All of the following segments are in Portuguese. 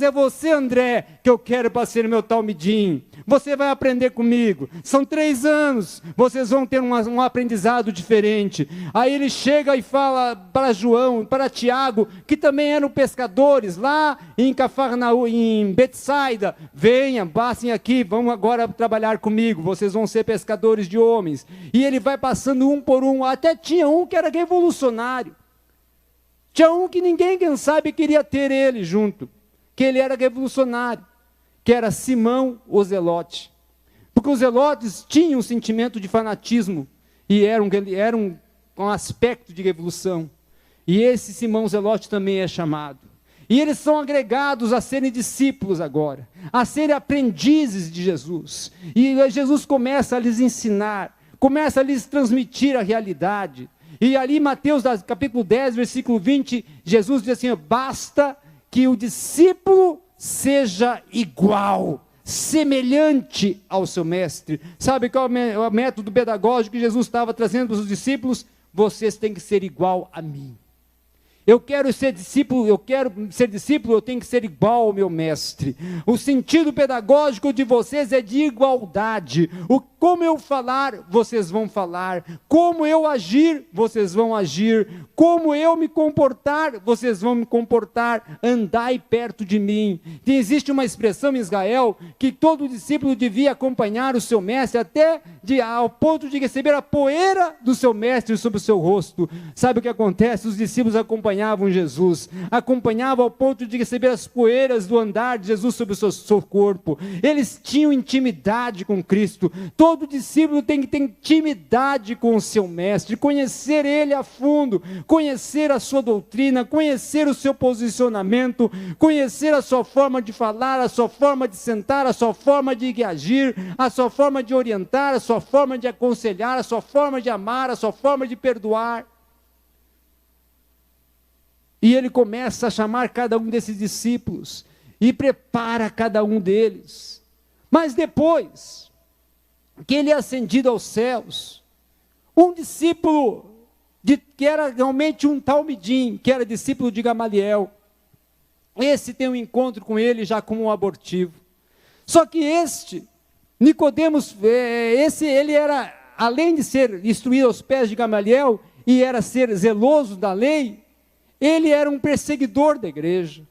é você, André, que eu quero para ser meu talmidim. Você vai aprender comigo. São 3 anos. Vocês vão ter um aprendizado diferente. Aí ele chega e fala para João, para Tiago, que também eram pescadores, lá em Cafarnaum, em Betsaida. Venham, passem aqui, vão agora trabalhar comigo. Vocês vão ser pescadores de homens. E ele vai passando um por um. Até tinha um que era revolucionário. Tinha um que ninguém, quem sabe, queria ter ele junto. Que ele era revolucionário, que era Simão o Zelote. Porque os zelotes tinham um sentimento de fanatismo, e eram um aspecto de revolução. E esse Simão Zelote também é chamado. E eles são agregados a serem discípulos agora, a serem aprendizes de Jesus. E Jesus começa a lhes ensinar, começa a lhes transmitir a realidade. E ali em Mateus capítulo 10, versículo 20, Jesus diz assim: basta que o discípulo seja igual, semelhante ao seu mestre. Sabe qual é o método pedagógico que Jesus estava trazendo para os discípulos? Vocês têm que ser igual a mim. Eu quero ser discípulo, eu tenho que ser igual ao meu mestre. O sentido pedagógico de vocês é de igualdade. Como eu falar, vocês vão falar. Como eu agir, vocês vão agir. Como eu me comportar, vocês vão me comportar. Andai perto de mim. Existe uma expressão em Israel que todo discípulo devia acompanhar o seu mestre até ao ponto de receber a poeira do seu mestre sobre o seu rosto. Sabe o que acontece? Os discípulos acompanhavam Jesus, acompanhavam ao ponto de receber as poeiras do andar de Jesus sobre o seu corpo. Eles tinham intimidade com Cristo. Todo discípulo tem que ter intimidade com o seu mestre, conhecer ele a fundo, conhecer a sua doutrina, conhecer o seu posicionamento, conhecer a sua forma de falar, a sua forma de sentar, a sua forma de agir, a sua forma de orientar, a sua forma de aconselhar, a sua forma de amar, a sua forma de perdoar. E ele começa a chamar cada um desses discípulos e prepara cada um deles. Mas depois que ele é ascendido aos céus, um discípulo que era realmente um talmidim, que era discípulo de Gamaliel, esse tem um encontro com ele já como um abortivo. Só que Nicodemos, ele era, além de ser instruído aos pés de Gamaliel, e era ser zeloso da lei, ele era um perseguidor da igreja.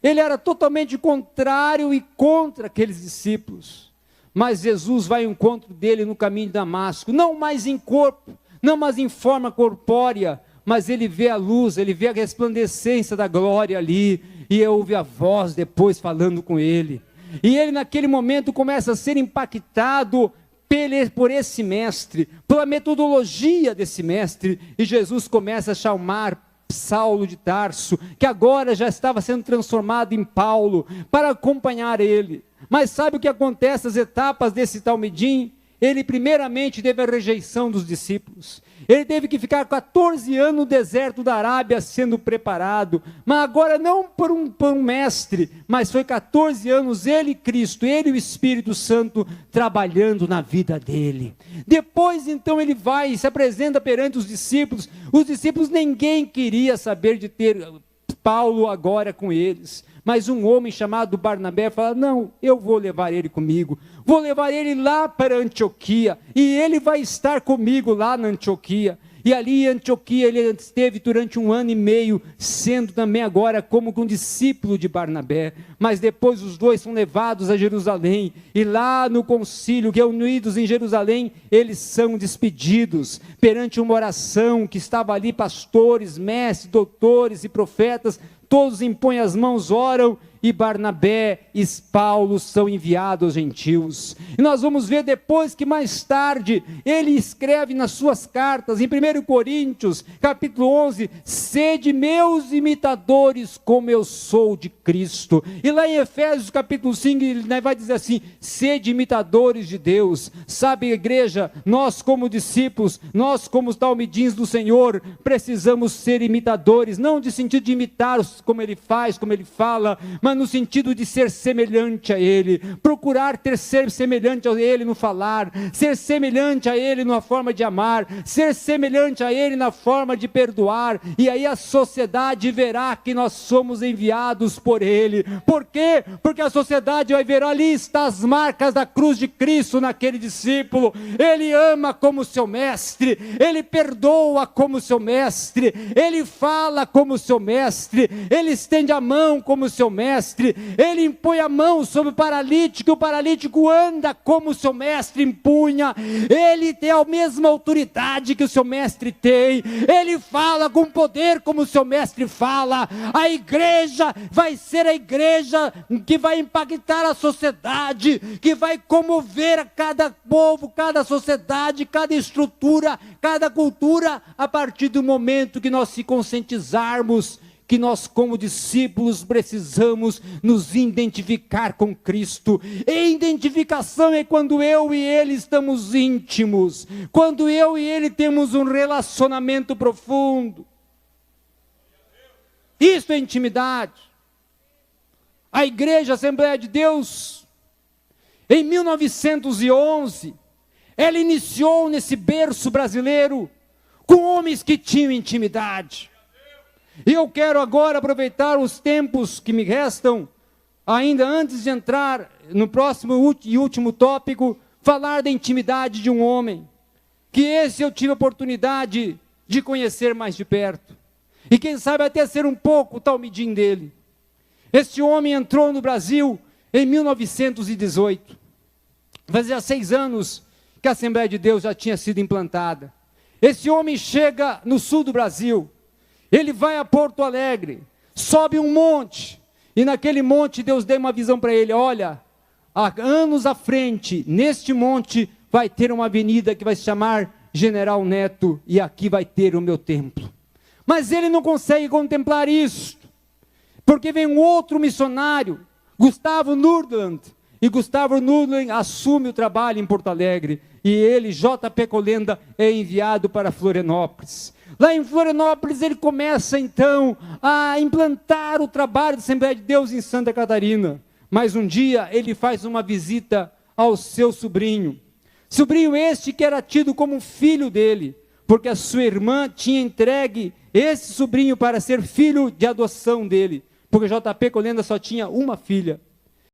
Ele era totalmente contrário e contra aqueles discípulos. Mas Jesus vai ao encontro dele no caminho de Damasco, não mais em corpo, não mais em forma corpórea, mas ele vê a luz, ele vê a resplandecência da glória ali, e ouve a voz depois falando com ele. E ele naquele momento começa a ser impactado por esse mestre, pela metodologia desse mestre, e Jesus começa a chamar Saulo de Tarso, que agora já estava sendo transformado em Paulo, para acompanhar ele. Mas sabe o que acontece, as etapas desse talmidim? Ele primeiramente teve a rejeição dos discípulos. Ele teve que ficar 14 anos no deserto da Arábia sendo preparado, mas agora não por um mestre, mas foi 14 anos ele e Cristo, ele e o Espírito Santo trabalhando na vida dele. Depois então ele vai e se apresenta perante os discípulos ninguém queria saber de ter Paulo agora com eles. Mas um homem chamado Barnabé fala: não, eu vou levar ele comigo, vou levar ele lá para Antioquia, e ele vai estar comigo lá na Antioquia. E ali em Antioquia ele esteve durante 1 ano e meio, sendo também agora como um discípulo de Barnabé. Mas depois os dois são levados a Jerusalém, e lá no concílio, reunidos em Jerusalém, eles são despedidos, perante uma oração que estava ali, pastores, mestres, doutores e profetas, todos impõem as mãos, oram, e Barnabé e Paulo são enviados aos gentios. E nós vamos ver depois que mais tarde, ele escreve nas suas cartas, em 1 Coríntios, capítulo 11, sede meus imitadores, como eu sou de Cristo. E lá em Efésios, capítulo 5, ele vai dizer assim, sede imitadores de Deus. Sabe, igreja, nós como discípulos, nós como os talmidins do Senhor, precisamos ser imitadores, não de sentido de imitar como ele faz, como ele fala, mas mas no sentido de ser semelhante a Ele, procurar ser semelhante a Ele no falar, ser semelhante a Ele na forma de amar, ser semelhante a Ele na forma de perdoar, e aí a sociedade verá que nós somos enviados por Ele. Por quê? Porque a sociedade vai ver, ali está as marcas da cruz de Cristo naquele discípulo. Ele ama como seu mestre, ele perdoa como seu mestre, ele fala como seu mestre, ele estende a mão como seu mestre, ele impõe a mão sobre o paralítico anda como seu mestre impunha, ele tem a mesma autoridade que o seu mestre tem, ele fala com poder como o seu mestre fala. A igreja vai ser a igreja que vai impactar a sociedade, que vai comover a cada povo, cada sociedade, cada estrutura, cada cultura, a partir do momento que nós se conscientizarmos que nós, como discípulos, precisamos nos identificar com Cristo. E identificação é quando eu e Ele estamos íntimos, quando eu e Ele temos um relacionamento profundo. Isso é intimidade. A Igreja Assembleia de Deus, em 1911, ela iniciou nesse berço brasileiro com homens que tinham intimidade. E eu quero agora aproveitar os tempos que me restam, ainda antes de entrar no próximo e último tópico, falar da intimidade de um homem, que esse eu tive a oportunidade de conhecer mais de perto, e quem sabe até ser um pouco o talmidim dele. Este homem entrou no Brasil em 1918, fazia 6 anos que a Assembleia de Deus já tinha sido implantada. Esse homem chega no sul do Brasil, ele vai a Porto Alegre, sobe um monte, e naquele monte Deus deu uma visão para ele: olha, há anos à frente, neste monte vai ter uma avenida que vai se chamar General Neto, e aqui vai ter o meu templo. Mas ele não consegue contemplar isso, porque vem um outro missionário, Gustavo Nordland, e Gustavo Nordland assume o trabalho em Porto Alegre, e ele, J.P. Colenda, é enviado para Florianópolis. Lá em Florianópolis ele começa então a implantar o trabalho da Assembleia de Deus em Santa Catarina. Mas um dia ele faz uma visita ao seu sobrinho este que era tido como filho dele, porque a sua irmã tinha entregue esse sobrinho para ser filho de adoção dele, porque J.P. Colenda só tinha uma filha.